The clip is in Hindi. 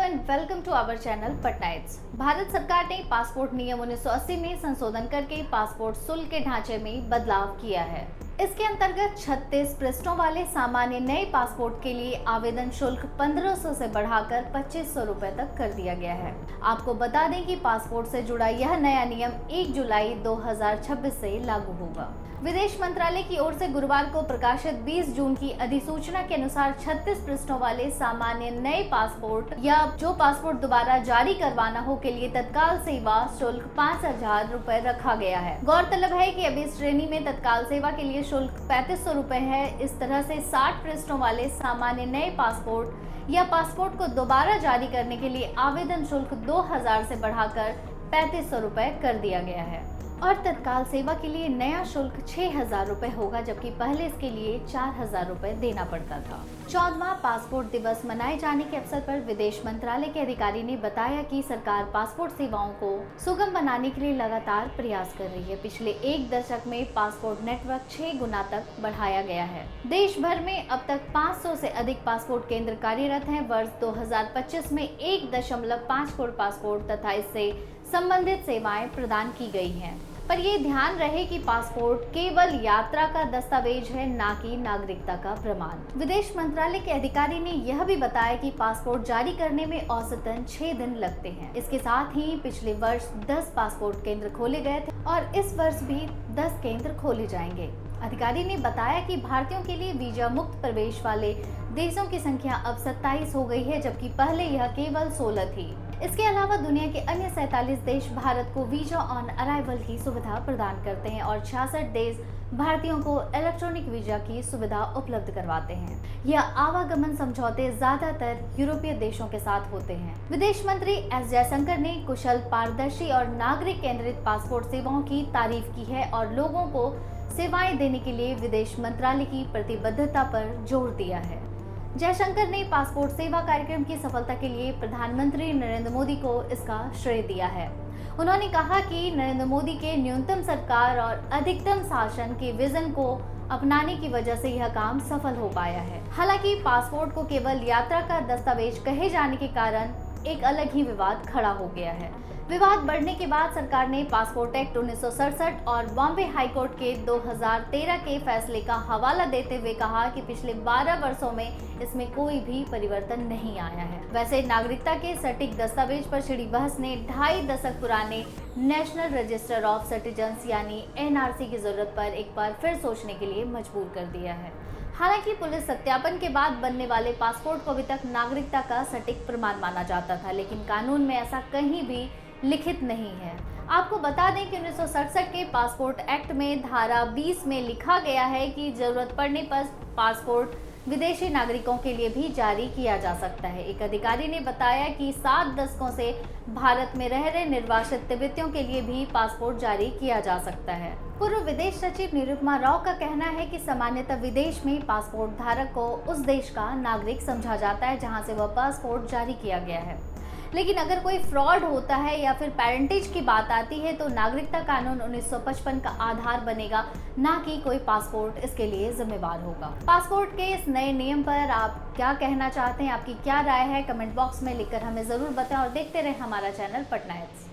And welcome to our channel Patnaites. Bharat सरकार ने पासपोर्ट नियम 1980 में संशोधन करके पासपोर्ट शुल्क के ढांचे में बदलाव किया है। इसके अंतर्गत 36 पृष्ठों वाले सामान्य नए पासपोर्ट के लिए आवेदन शुल्क 1500 से बढ़ाकर 2500 रुपए तक कर दिया गया है। आपको बता दें कि पासपोर्ट से जुड़ा यह नया नियम 1 जुलाई 2026 से लागू होगा। विदेश मंत्रालय की ओर से गुरुवार को प्रकाशित 20 जून की अधिसूचना के अनुसार 36 पृष्ठों वाले सामान्य नए पासपोर्ट या जो पासपोर्ट दोबारा जारी करवाना हो के लिए तत्काल सेवा शुल्क 5000 रुपए रखा गया है। गौरतलब है कि अभी इस श्रेणी में तत्काल सेवा के लिए शुल्क 3500 रुपए है। इस तरह से 60 पृष्ठों वाले सामान्य नए पासपोर्ट या पासपोर्ट को दोबारा जारी करने के लिए आवेदन शुल्क 2000 से बढ़ाकर 3500 रुपए कर दिया गया है और तत्काल सेवा के लिए नया शुल्क 6000 रुपए होगा, जबकि पहले इसके लिए 4000 रुपए देना पड़ता था। 14वां पासपोर्ट दिवस मनाए जाने के अवसर पर विदेश मंत्रालय के अधिकारी ने बताया कि सरकार पासपोर्ट सेवाओं को सुगम बनाने के लिए लगातार प्रयास कर रही है। पिछले एक दशक में पासपोर्ट नेटवर्क 6 गुना तक बढ़ाया गया है। देश भर में अब तक 500 से अधिक पासपोर्ट केंद्र कार्यरत हैं। वर्ष 2025 में 1.5 करोड़ पासपोर्ट तथा इससे संबंधित सेवाएं प्रदान की गई हैं। पर ये ध्यान रहे कि पासपोर्ट केवल यात्रा का दस्तावेज है, ना कि नागरिकता का प्रमाण। विदेश मंत्रालय के अधिकारी ने यह भी बताया कि पासपोर्ट जारी करने में औसतन 6 दिन लगते हैं। इसके साथ ही पिछले वर्ष 10 पासपोर्ट केंद्र खोले गए थे और इस वर्ष भी 10 केंद्र खोले जाएंगे। अधिकारी ने बताया कि भारतीयों के लिए वीजा मुक्त प्रवेश वाले देशों की संख्या अब 27 हो गई है, जबकि पहले यह केवल 16 थी। इसके अलावा दुनिया के अन्य 47 देश भारत को वीजा ऑन अराइवल की सुविधा प्रदान करते हैं और 66 देश भारतीयों को इलेक्ट्रॉनिक वीजा की सुविधा उपलब्ध करवाते हैं। यह आवागमन समझौते ज्यादातर यूरोपीय देशों के साथ होते हैं। विदेश मंत्री एस जयशंकर ने कुशल, पारदर्शी और नागरिक केंद्रित पासपोर्ट सेवाओं की तारीफ की है और लोगों को सेवाएं देने के लिए विदेश मंत्रालय की प्रतिबद्धता पर जोर दिया है। जयशंकर ने पासपोर्ट सेवा कार्यक्रम की सफलता के लिए प्रधानमंत्री नरेंद्र मोदी को इसका श्रेय दिया है। उन्होंने कहा कि नरेंद्र मोदी के न्यूनतम सरकार और अधिकतम शासन के विजन को अपनाने की वजह से यह काम सफल हो पाया है। हालांकि पासपोर्ट को केवल यात्रा का दस्तावेज कहे जाने के कारण एक अलग ही विवाद खड़ा हो गया है। विवाद बढ़ने के बाद सरकार ने पासपोर्ट एक्ट 1967 और बॉम्बे हाईकोर्ट के 2013 के फैसले का हवाला देते हुए कहा कि पिछले 12 वर्षों में इसमें कोई भी परिवर्तन नहीं आया है। वैसे नागरिकता के सटीक दस्तावेज पर छिड़ी बहस ने 2.5 दशक पुराने नेशनल रजिस्टर ऑफ सिटीजन्स यानी NRC की जरूरत पर एक बार फिर सोचने के लिए मजबूर कर दिया है। हालांकि पुलिस सत्यापन के बाद बनने वाले पासपोर्ट को अभी तक नागरिकता का सटीक प्रमाण माना जाता था, लेकिन कानून में ऐसा कहीं भी लिखित नहीं है। आपको बता दें कि 1967 के पासपोर्ट एक्ट में धारा 20 में लिखा गया है कि जरूरत पड़ने पर पासपोर्ट विदेशी नागरिकों के लिए भी जारी किया जा सकता है। एक अधिकारी ने बताया कि 7 दशकों से भारत में रह रहे निर्वासित तिब्बतियों के लिए भी पासपोर्ट जारी किया जा सकता है। पूर्व विदेश सचिव निरुपमा राव का कहना है कि सामान्यतः विदेश में पासपोर्ट धारक को उस देश का नागरिक समझा जाता है जहां से वह पासपोर्ट जारी किया गया है, लेकिन अगर कोई फ्रॉड होता है या फिर पेरेंटेज की बात आती है तो नागरिकता कानून 1955 का आधार बनेगा, ना कि कोई पासपोर्ट इसके लिए जिम्मेवार होगा। पासपोर्ट के इस नए नियम पर आप क्या कहना चाहते हैं, आपकी क्या राय है, कमेंट बॉक्स में लिखकर हमें जरूर बताएं और देखते रहें हमारा चैनल पटनाइट्स।